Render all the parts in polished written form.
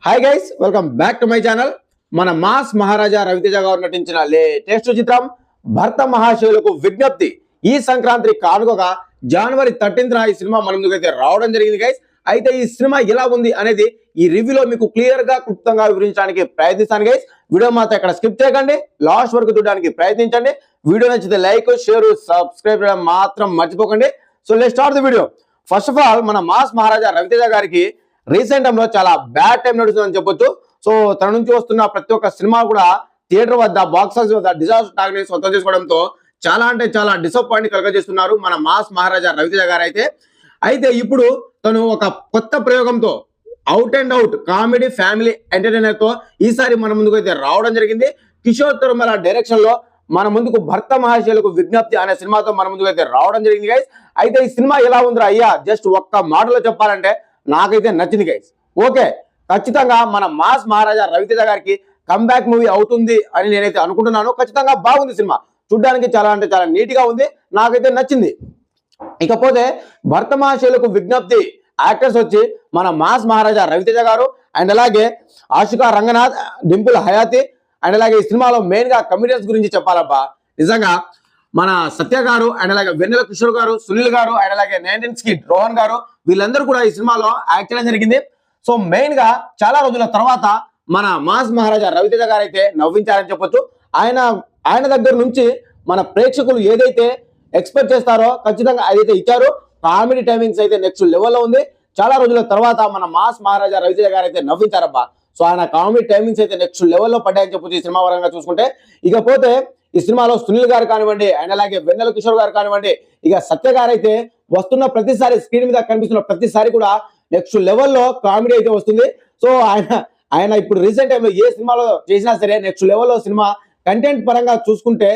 Hi guys, welcome back to my channel. మన mass మహారాజా రవితేజ గారు నటించిన లేటెస్ట్ చిత్రం భర్త మహాశయులకు విజ్ఞప్తి ఈ సంక్రాంతి కానుకగా జనవరి 13న ఈ సినిమా మన ముందుకైతే రావడం జరిగింది గైస్. అయితే ఈ సినిమా ఎలా ఉంది అనేది ఈ రివ్యూలో మీకు క్లియర్ గా క్లుప్తంగా వివరించడానికి ప్రయత్నిస్తాను గైస్. వీడియో మాత్రం ఇక్కడ స్కిప్ చేయకండి, లాస్ట్ వరకు చూడడానికి ప్రయత్నించండి. వీడియో నచ్చితే లైక్, షేర్, సబ్స్క్రైబ్ చేయడం మాత్రం మర్చిపోకండి. So let's start the video. First of all, మన మాస్ మహారాజా రవితేజ గారికి రీసెంట్ టైంలో చాలా బ్యాడ్ టైం నడుస్తుందని చెప్పొచ్చు. సో తన నుంచి వస్తున్న ప్రతి ఒక్క సినిమా కూడా థియేటర్ వద్ద, బాక్స్ ఆఫీస్ వద్ద డిజాస్టర్ టాక్ ని సొంతం చేసుకోవడంతో చాలా అంటే చాలా డిసప్పాయింట్ కలగజేస్తున్నారు మన మాస్ మహారాజా రవితేజ గారు. అయితే ఇప్పుడు తను ఒక కొత్త ప్రయోగంతో out and out comedy family entertainer తో ఈసారి మన ముందుకు అయితే రావడం జరిగింది. కిషోర్ తిరుమల డైరెక్షన్ లో మన ముందుకు భర్త మహాశయులకు విజ్ఞప్తి అనే సినిమాతో మన ముందుకు అయితే రావడం జరిగింది గైస్. అయితే ఈ సినిమా ఎలా ఉందిరా అయ్యా, జస్ట్ ఒక్క మాటలో చెప్పాలంటే నాకైతే నచ్చింది గైస్. ఓకే, ఖచ్చితంగా మన మాస్ మహారాజా రవితేజ గారికి కంబ్యాక్ మూవీ అవుతుంది అని నేనైతే అనుకుంటున్నాను. ఖచ్చితంగా బాగుంది సినిమా, చూడ్డానికి చాలా అంటే చాలా నీట్ గా ఉంది, నాకైతే నచ్చింది. ఇకపోతే భర్త మహాశయులకు విజ్ఞప్తి యాక్టర్స్ వచ్చి మన మాస్ మహారాజా రవితేజ గారు అండ్ అలాగే ఆషికా రంగనాథ్, డింపుల్ హయాతి అండ్ అలాగే ఈ సినిమాలో మెయిన్ గా కమెడియన్స్ గురించి చెప్పాలబ్బా. నిజంగా మన సత్య గారు అండ్ అలాగే వెన్నెల కిషోర్ గారు, సునీల్ గారు అండ్ అలాగే 19 స్కిడ్ రోహన్ గారు, వీళ్ళందరూ కూడా ఈ సినిమాలో యాక్ట్ చేయడం జరిగింది. సో మెయిన్ గా చాలా రోజుల తర్వాత మన మాస్ మహారాజా రవితేజ గారు అయితే నవ్వించారని చెప్పొచ్చు. ఆయన దగ్గర నుంచి మన ప్రేక్షకులు ఏదైతే ఎక్స్పెక్ట్ చేస్తారో ఖచ్చితంగా అదైతే ఇచ్చారు. కామెడీ టైమింగ్స్ అయితే నెక్స్ట్ లెవెల్లో ఉంది. చాలా రోజుల తర్వాత మన మాస్ మహారాజా రవితేజ గారు అయితే నవ్వించారబ్బా. సో ఆయన కామెడీ టైమింగ్స్ అయితే నెక్స్ట్ లెవెల్లో పడ్డాయని చెప్పొచ్చు ఈ సినిమా పరంగా చూసుకుంటే. ఇకపోతే ఈ సినిమాలో సునీల్ గారు కానివ్వండి అండ్ అలాగే వెన్నెల కిషోర్ గారు కానివ్వండి, ఇక సత్య గారు అయితే వస్తున్న ప్రతిసారి స్క్రీన్ మీద కనిపిస్తున్న ప్రతిసారి కూడా నెక్స్ట్ లెవెల్లో కామెడీ అయితే వస్తుంది. సో ఆయన ఇప్పుడు రీసెంట్ టైంలో ఏ సినిమాలో చేసినా సరే నెక్స్ట్ లెవెల్లో సినిమా కంటెంట్ పరంగా చూసుకుంటే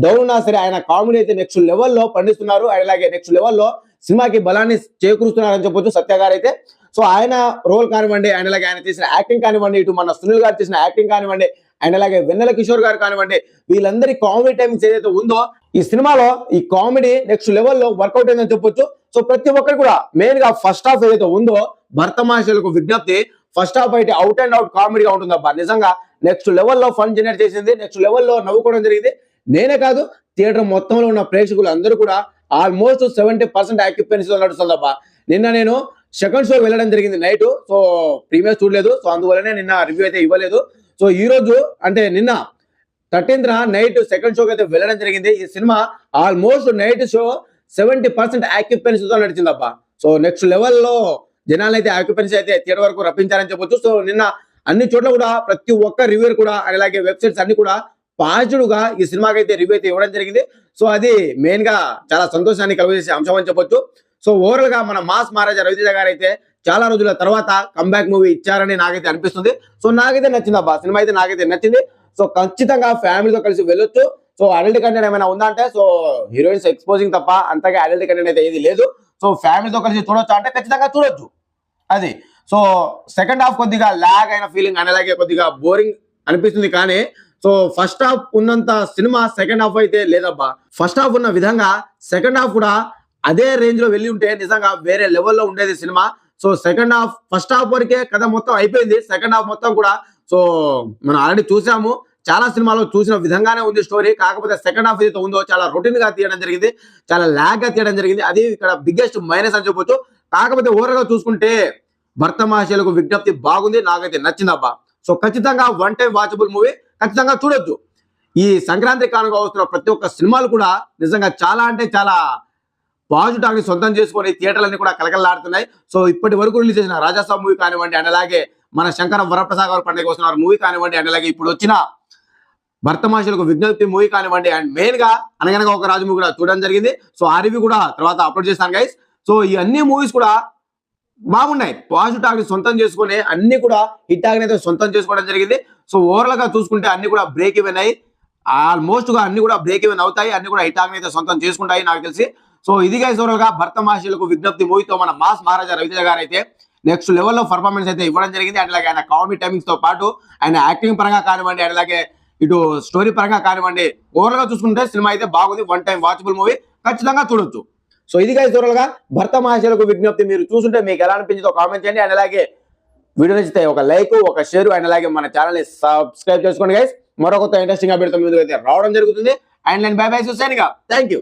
డౌన్ ఉన్నా సరే ఆయన కామెడీ అయితే నెక్స్ట్ లెవెల్లో పండిస్తున్నారు. అండ్ అలాగే నెక్స్ట్ లెవెల్లో సినిమాకి బలాన్ని చేకూరుస్తున్నారని చెప్పొచ్చు సత్య గారు అయితే. సో ఆయన రోల్ కానివ్వండి అండ్ అలాగే ఆయన చేసిన యాక్టింగ్ కానివ్వండి, ఇటు మన సునీల్ గారు చేసిన యాక్టింగ్ కానివ్వండి అండ్ అలాగే వెన్నెల కిషోర్ గారు కానివ్వండి, వీళ్ళందరి కామెడీ టైమింగ్స్ ఏదైతే ఉందో ఈ సినిమాలో ఈ కామెడీ నెక్స్ట్ లెవెల్లో వర్కౌట్ అయిందని చెప్పొచ్చు. సో ప్రతి ఒక్కరు కూడా మెయిన్ గా ఫస్ట్ హాఫ్ ఏదైతే ఉందో భర్త మహాశయులకు విజ్ఞప్తి, ఫస్ట్ హాఫ్ అయితే అవుట్ అండ్ అవుట్ కామెడీగా ఉంటుందబ్బా. నిజంగా నెక్స్ట్ లెవెల్లో ఫన్ జనరేట్ చేసింది, నెక్స్ట్ లెవెల్లో నవ్వుకోవడం జరిగింది. నేనే కాదు, థియేటర్ మొత్తంలో ఉన్న ప్రేక్షకులు అందరూ కూడా ఆల్మోస్ట్ 70% ఆక్యుపెన్సీతో నడుస్తుందబ్బా. నిన్న నేను సెకండ్ షో వెళ్ళడం జరిగింది నైట్. సో ప్రీమియర్ చూడలేదు, సో అందువల్లనే నిన్న రివ్యూ అయితే ఇవ్వలేదు. సో ఈ రోజు అంటే నిన్న 13th నైట్ సెకండ్ షోకి అయితే వెళ్ళడం జరిగింది. ఈ సినిమా ఆల్మోస్ట్ నైట్ షో 70% ఆక్యుపెన్సీతో నడిచిందబ్బా. సో నెక్స్ట్ లెవెల్లో జనాలు అయితే ఆక్యుపెన్సీ అయితే థియేటర్ వరకు రప్పించారని చెప్పొచ్చు. సో నిన్న అన్ని చోట్ల కూడా ప్రతి ఒక్క రివ్యూర్ కూడా అలాగే వెబ్సైట్స్ అన్ని కూడా పాజిటివ్ గా ఈ సినిమాకి అయితే రివ్యూ అయితే ఇవ్వడం జరిగింది. సో అది మెయిన్ గా చాలా సంతోషాన్ని కలుగజేసే అంశం అని చెప్పొచ్చు. సో ఓవరాల్ గా మన మాస్ మహారాజా రవితేజ గారు అయితే చాలా రోజుల తర్వాత కంబ్యాక్ మూవీ ఇచ్చారని నాకైతే అనిపిస్తుంది. సో నాకైతే నచ్చింది అబ్బా, సినిమా అయితే నాకైతే నచ్చింది. సో ఖచ్చితంగా ఫ్యామిలీతో కలిసి వెళ్ళొచ్చు. సో అడల్ట్ కంటెంట్ ఏమైనా ఉందా అంటే, సో హీరోయిన్స్ ఎక్స్పోజింగ్ తప్ప అంతగా అడల్ట్ కంటెంట్ అయితే ఏది లేదు. సో ఫ్యామిలీతో కలిసి చూడొచ్చు అంటే ఖచ్చితంగా చూడొచ్చు అది. సో సెకండ్ హాఫ్ కొద్దిగా లాగ్ అయిన ఫీలింగ్ అండ్ అలాగే కొద్దిగా బోరింగ్ అనిపిస్తుంది. కానీ సో ఫస్ట్ హాఫ్ ఉన్నంత సినిమా సెకండ్ హాఫ్ అయితే లేదబ్బా. ఫస్ట్ హాఫ్ ఉన్న విధంగా సెకండ్ హాఫ్ కూడా అదే రేంజ్ లో వెళ్ళి ఉంటే నిజంగా వేరే లెవెల్లో ఉండేది cinema. So second half, first half వరకే కథ మొత్తం అయిపోయింది. సెకండ్ హాఫ్ మొత్తం కూడా సో మనం ఆల్రెడీ చూసాము, చాలా సినిమాలో చూసిన విధంగానే ఉంది స్టోరీ. కాకపోతే సెకండ్ హాఫ్ ఏదైతే ఉందో చాలా రొటీన్ గా తీయడం జరిగింది, చాలా లాగ్ గా తీయడం జరిగింది. అది ఇక్కడ బిగ్గెస్ట్ మైనస్ అని చెప్పొచ్చు. కాకపోతే ఓవరాల్ గా చూసుకుంటే భర్త మహాశయులకు విజ్ఞప్తి బాగుంది, నాకైతే నచ్చిందబ్బా. సో ఖచ్చితంగా వన్ టైం వాచబుల్ మూవీ, ఖచ్చితంగా చూడొచ్చు. ఈ సంక్రాంతి కానుక వస్తున్న ప్రతి ఒక్క సినిమాలు కూడా నిజంగా చాలా అంటే చాలా పాజిటివ్ టాక్ ని సొంతం చేసుకొని థియేటర్లన్నీ కూడా కలకలాడుతున్నాయి. సో ఇప్పటి వరకు రిలీజ్ చేసిన రాజాసాబ్ మూవీ కానివ్వండి అండ్ అలాగే మన శంకర వరప్రసాద్ గారు పండుగ వస్తున్నారు మూవీ కానివ్వండి అండ్ అలాగే ఇప్పుడు వచ్చిన భర్త మహాశయులకు విజ్ఞప్తి మూవీ కానివ్వండి అండ్ మెయిన్ గా అనగనగా ఒక రాజు మూవీ కూడా చూడడం జరిగింది. సో ఆ రివ్యూ కూడా తర్వాత అప్లోడ్ చేస్తాను గైస్. సో ఈ అన్ని మూవీస్ కూడా బాగున్నాయి, పాజిటివ్ టాక్ ని సొంతం చేసుకుని అన్ని కూడా హిట్ టాక్ అయితే సొంతం చేసుకోవడం జరిగింది. సో ఓవరాల్ గా చూసుకుంటే అన్ని కూడా బ్రేక్ ఈవెన్ అయ్యి ఆల్మోస్ట్ గా అన్ని కూడా బ్రేక్ ఈవెన్ అవుతాయి, అన్ని కూడా హిట్ టాక్ అయితే సొంతం చేసుకుంటాయి నాకు తెలిసి. సో ఇది గైస్ ఓవరాల్ గా భర్త మహాశయులకు విజ్ఞప్తి మూవీతో మన మాస్ మహారాజా రవితేజ గారు అయితే నెక్స్ట్ లెవెల్లో పర్ఫార్మెన్స్ అయితే ఇవ్వడం జరిగింది. అండ్ అలాగే ఆయన కామెడీ టైమింగ్స్ తో పాటు ఆయన యాక్టింగ్ పరంగా కానివ్వండి అండ్ అలాగే ఇటు స్టోరీ పరంగా కానివ్వండి, ఓవరాల్ గా చూసుకుంటే సినిమా అయితే బాగుంది, వన్ టైం వాచబుల్ మూవీ, ఖచ్చితంగా చూడొచ్చు. సో ఇది గైస్ ఓవరాల్ గా భర్త మహాశయులకు విజ్ఞప్తి. మీరు చూస్తుంటే మీకు ఎలా అనిపించిందో కామెంట్ చేయండి. అండ్ అలాగే వీడియో నచ్చితే ఒక లైక్, ఒక షేర్ అండ్ అలాగే మన ఛానల్ ని సబ్స్క్రైబ్ చేసుకోండి గైస్. మరొక ఇంట్రెస్టింగ్ అప్డేట్ ముందుకు అయితే రావడం జరుగుతుంది. అండ్ నేను బై బై చూసానుగా. Thank you.